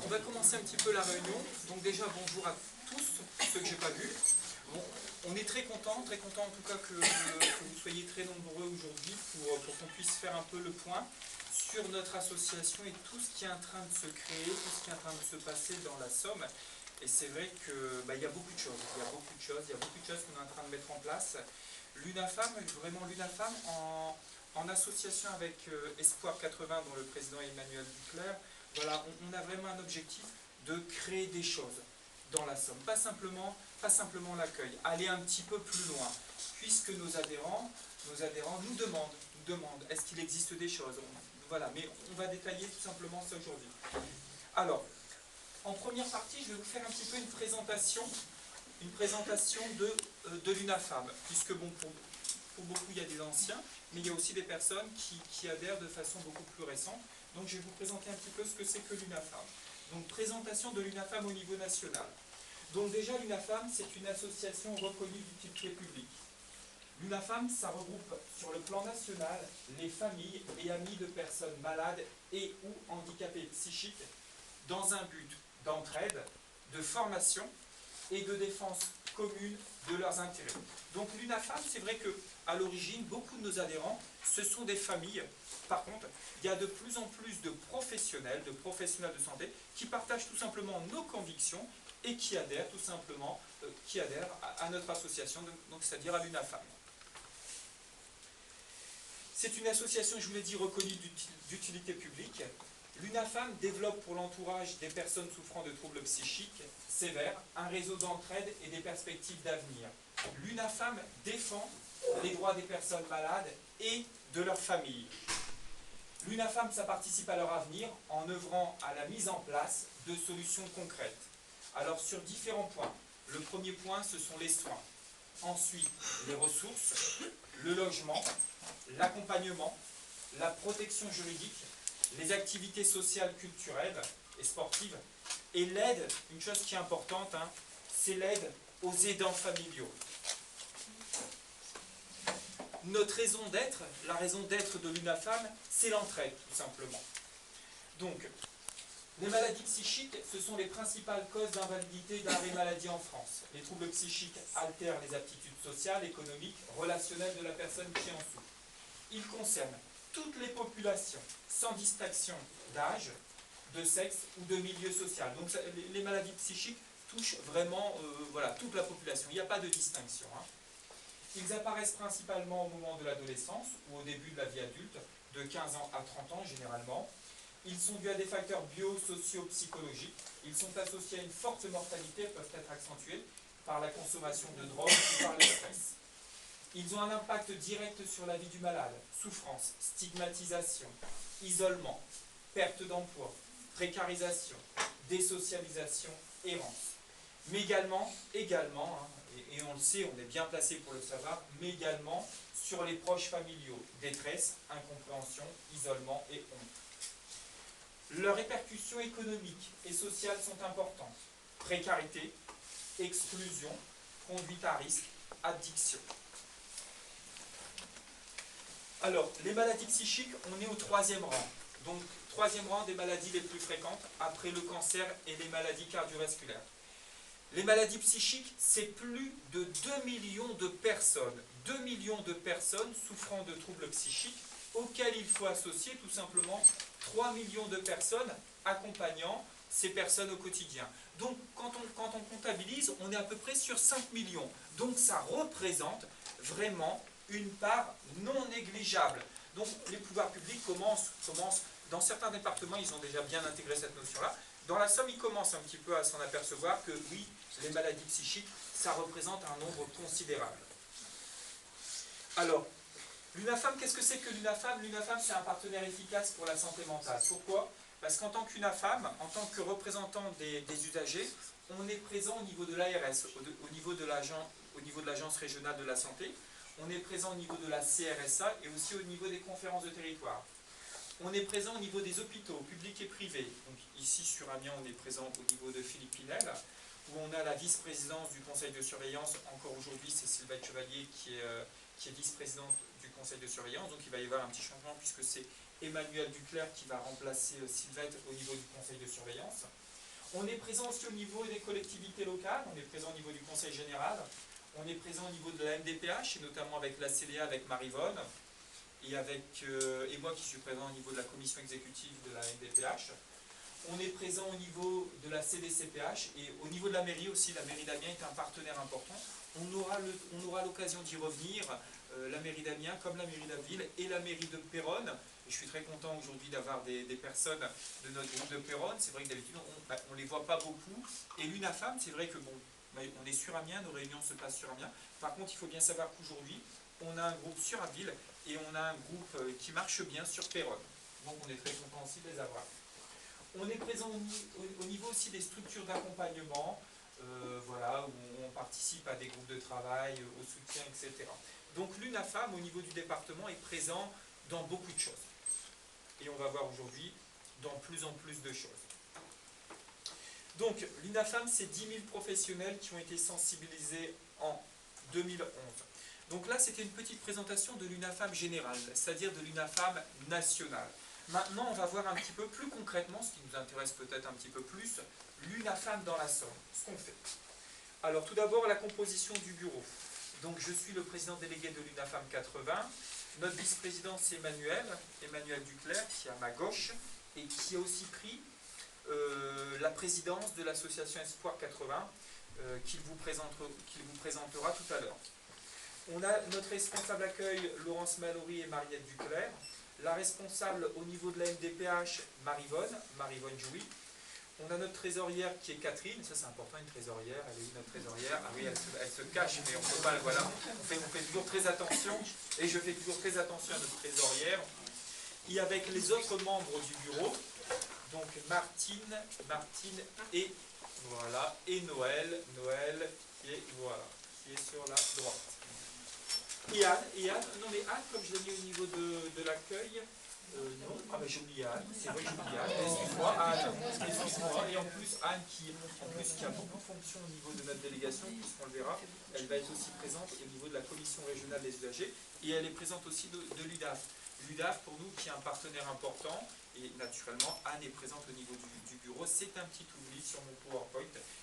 va commencer un petit peu la réunion. Donc déjà, bonjour à tous, ceux que j'ai pas vus. Bon, on est très content en tout cas que vous soyez très nombreux aujourd'hui pour qu'on puisse faire un peu le point sur notre association et tout ce qui est en train de se créer, tout ce qui est en train de se passer dans la Somme. Et c'est vrai que il y a beaucoup de choses, il y a beaucoup de choses qu'on est en train de mettre en place. L'UNAFAM, vraiment l'UNAFAM, en association avec Espoir 80, dont le président est Emmanuel Duclerc, voilà, on a vraiment un objectif de créer des choses dans la Somme. Pas simplement l'accueil, aller un petit peu plus loin, puisque nos adhérents nous demandent est-ce qu'il existe des choses. Voilà, mais on va détailler tout simplement ça aujourd'hui. Alors, en première partie, je vais vous faire un petit peu une présentation de l'UNAFAM, puisque bon, pour beaucoup, il y a des anciens, mais il y a aussi des personnes qui adhèrent de façon beaucoup plus récente. Donc je vais vous présenter un petit peu ce que c'est que l'UNAFAM. Donc présentation de l'UNAFAM au niveau national. Donc déjà, l'UNAFAM, c'est une association reconnue d'utilité publique. L'UNAFAM, ça regroupe sur le plan national les familles et amis de personnes malades et ou handicapées psychiques dans un but d'entraide, de formation et de défense commune de leurs intérêts. Donc l'UNAFAM, c'est vrai qu'à l'origine, beaucoup de nos adhérents, ce sont des familles. Par contre, il y a de plus en plus de professionnels de santé, qui partagent tout simplement nos convictions et qui adhèrent tout simplement à notre association, donc c'est-à-dire à l'UNAFAM. C'est une association, je vous l'ai dit, reconnue d'utilité publique. L'UNAFAM développe pour l'entourage des personnes souffrant de troubles psychiques sévères un réseau d'entraide et des perspectives d'avenir. L'UNAFAM défend les droits des personnes malades et de leurs familles. L'UNAFAM, ça participe à leur avenir en œuvrant à la mise en place de solutions concrètes. Alors sur différents points. Le premier point, ce sont les soins. Ensuite, les ressources, le logement, l'accompagnement, la protection juridique, les activités sociales, culturelles et sportives, et l'aide, une chose qui est importante, c'est l'aide aux aidants familiaux. Notre raison d'être, la raison d'être de l'UNAFAM, c'est l'entraide, tout simplement. Donc, les maladies psychiques, ce sont les principales causes d'invalidité et d'arrêt maladie en France. Les troubles psychiques altèrent les aptitudes sociales, économiques, relationnelles de la personne qui en souffre. Ils concernent toutes les populations, sans distinction d'âge, de sexe ou de milieu social. Donc les maladies psychiques touchent vraiment toute la population. Il n'y a pas de distinction. Ils apparaissent principalement au moment de l'adolescence ou au début de la vie adulte, de 15 ans à 30 ans généralement. Ils sont dus à des facteurs bio-socio-psychologiques. Ils sont associés à une forte mortalité, peuvent être accentués par la consommation de drogue ou par le stress. Ils ont un impact direct sur la vie du malade. Souffrance, stigmatisation, isolement, perte d'emploi, précarisation, désocialisation, errance. Mais également, et on le sait, on est bien placé pour le savoir, mais également sur les proches familiaux, détresse, incompréhension, isolement et honte. Leurs répercussions économiques et sociales sont importantes. Précarité, exclusion, conduite à risque, addiction. Alors, les maladies psychiques, on est au 3e rang. Donc, 3e rang des maladies les plus fréquentes, après le cancer et les maladies cardiovasculaires. Les maladies psychiques, c'est plus de 2 millions de personnes. 2 millions de personnes souffrant de troubles psychiques, auxquels il faut associer tout simplement 3 millions de personnes accompagnant ces personnes au quotidien. Donc, quand on comptabilise, on est à peu près sur 5 millions. Donc, ça représente vraiment une part non négligeable. Donc les pouvoirs publics commencent, dans certains départements, ils ont déjà bien intégré cette notion-là. Dans la Somme, ils commencent un petit peu à s'en apercevoir que oui, les maladies psychiques, ça représente un nombre considérable. Alors, l'UNAFAM, qu'est-ce que c'est que l'UNAFAM? L'UNAFAM, c'est un partenaire efficace pour la santé mentale. Pourquoi? Parce qu'en tant qu'UNAFAM, en tant que représentant des usagers, on est présent au niveau de l'ARS, au niveau de l'Agence régionale de la santé. On est présent au niveau de la CRSA et aussi au niveau des conférences de territoire. On est présent au niveau des hôpitaux, publics et privés. Donc ici sur Amiens, on est présent au niveau de Philippe Pinel, où on a la vice-présidence du conseil de surveillance. Encore aujourd'hui, c'est Sylvette Chevalier qui est vice-présidente du conseil de surveillance. Donc il va y avoir un petit changement puisque c'est Emmanuel Duclerc qui va remplacer Sylvette au niveau du conseil de surveillance. On est présent aussi au niveau des collectivités locales, on est présent au niveau du Conseil général, on est présent au niveau de la MDPH, et notamment avec la CDA, avec Marivonne, et moi qui suis présent au niveau de la commission exécutive de la MDPH. On est présent au niveau de la CDCPH et au niveau de la mairie aussi. La mairie d'Amiens est un partenaire important. On aura l'occasion d'y revenir, la mairie d'Amiens comme la mairie d'Abbeville et la mairie de Péronne. Et je suis très content aujourd'hui d'avoir des personnes de notre groupe de Péronne. C'est vrai que d'habitude on ne les voit pas beaucoup. Et l'UNAFAM, c'est vrai que bon, on est sur Amiens, nos réunions se passent sur Amiens. Par contre, il faut bien savoir qu'aujourd'hui, on a un groupe sur Abbeville et on a un groupe qui marche bien sur Péronne. Donc on est très content aussi de les avoir. On est présent au niveau aussi des structures d'accompagnement, voilà, où on participe à des groupes de travail, au soutien, etc. Donc l'UNAFAM, au niveau du département, est présent dans beaucoup de choses. Et on va voir aujourd'hui dans plus en plus de choses. Donc l'UNAFAM, c'est 10 000 professionnels qui ont été sensibilisés en 2011. Donc là, c'était une petite présentation de l'UNAFAM générale, c'est-à-dire de l'UNAFAM nationale. Maintenant, on va voir un petit peu plus concrètement, ce qui nous intéresse peut-être un petit peu plus, l'UNAFAM dans la Somme, ce qu'on fait. Alors, tout d'abord, la composition du bureau. Donc, je suis le président délégué de l'UNAFAM 80. Notre vice-président, c'est Emmanuel Duclerc, qui est à ma gauche, et qui a aussi pris la présidence de l'association Espoir 80, qu'il vous présentera tout à l'heure. On a notre responsable accueil, Laurence Mallory et Mariette Duclerc. La responsable au niveau de la MDPH, Marivonne Jouy. On a notre trésorière qui est Catherine, ça c'est important, une trésorière, elle est où notre trésorière? Ah oui, elle se cache, mais on ne peut pas, voilà. On fait toujours très attention, et je fais toujours très attention à notre trésorière. Et avec les autres membres du bureau, donc Martine et voilà, et Noël qui est sur la droite. Et Anne, non mais Anne, comme je l'ai mis au niveau de l'accueil, non, ah ben j'ai oublié Anne, c'est vrai que j'ai oublié Anne, excuse-moi Anne, et en plus Anne qui a beaucoup de fonctions au niveau de notre délégation, puisqu'on le verra, elle va être aussi présente au niveau de la commission régionale des usagers, et elle est présente aussi de l'UDAF. L'UDAF pour nous qui est un partenaire important, et naturellement Anne est présente au niveau du bureau, c'est un petit oubli sur mon PowerPoint.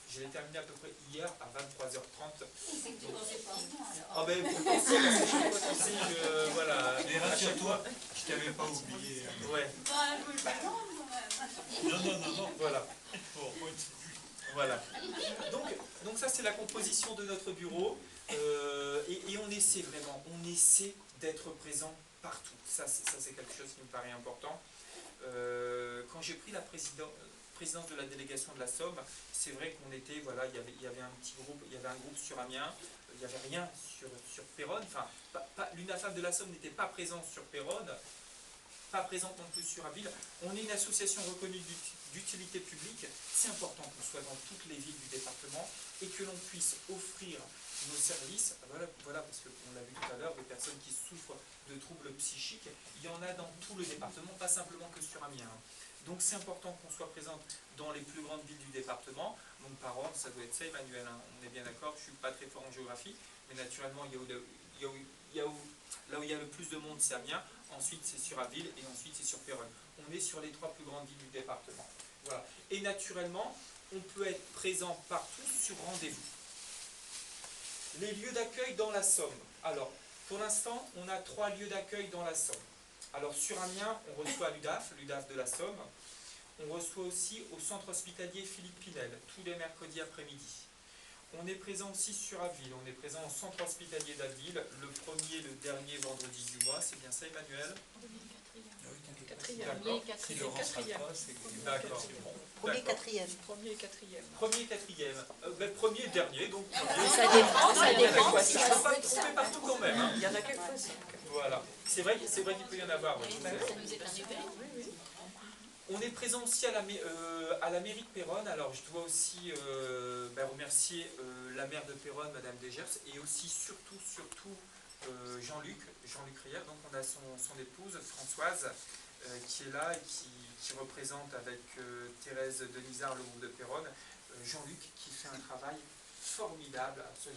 Je l'ai terminé à peu près hier à 23h30. C'est que tu ne sais pas bien alors. Ah ben, pour penser, parce que chaque fois tu sais que, voilà. Mais rassure-toi, je t'avais pas oublié. Ouais. Bah, je le demande quand même. Non. Voilà. PowerPoint. Voilà. Donc ça c'est la composition de notre bureau. Et on essaie vraiment, d'être présent partout. Ça c'est quelque chose qui me paraît important. Quand j'ai pris la présidence de la délégation de la Somme, c'est vrai qu'on était, voilà, il y avait un petit groupe, il y avait un groupe sur Amiens, il n'y avait rien sur Péronne, enfin, l'UNAFAM de la Somme n'était pas présente sur Péronne, pas présente non plus sur Abbeville. On est une association reconnue d'utilité publique, c'est important qu'on soit dans toutes les villes du département et que l'on puisse offrir nos services, voilà parce qu'on l'a vu tout à l'heure, des personnes qui souffrent de troubles psychiques, il y en a dans tout le département, pas simplement que sur Amiens. Donc c'est important qu'on soit présente dans les plus grandes villes du département. Mon parent, ça doit être ça, Emmanuel, hein. On est bien d'accord, je ne suis pas très fort en géographie, mais naturellement, là où il y a le plus de monde, c'est Amiens, ensuite c'est sur Abbeville et ensuite c'est sur Péronne. On est sur les 3 plus grandes villes du département. Voilà. Et naturellement, on peut être présent partout sur rendez-vous. Les lieux d'accueil dans la Somme. Alors, pour l'instant, on a 3 lieux d'accueil dans la Somme. Alors, sur Amiens, on reçoit l'UDAF de la Somme. On reçoit aussi au centre hospitalier Philippe Pinel, tous les mercredis après-midi. On est présent aussi sur Abbeville, on est présent au centre hospitalier d'Abbeville, le premier et le dernier vendredi du mois, c'est bien ça Emmanuel? D'accord. Premier, quatrième. Premier et quatrième. Premier et quatrième. Premier et dernier, donc. Ça dépend. Je ne peux pas me tromper partout quand même. Hein. Il y en a quelques-uns. Voilà. C'est vrai qu'il peut y en avoir. Oui. Ça nous est arrivé. Oui. On est présent aussi à la mairie de Péronne. Alors je dois aussi remercier la maire de Péronne, Madame Desgers, et aussi surtout Jean-Luc Rière. Donc on a son épouse Françoise qui est là et qui représente avec Thérèse Denisard le groupe de Péronne. Jean-Luc qui fait un travail formidable, absolument.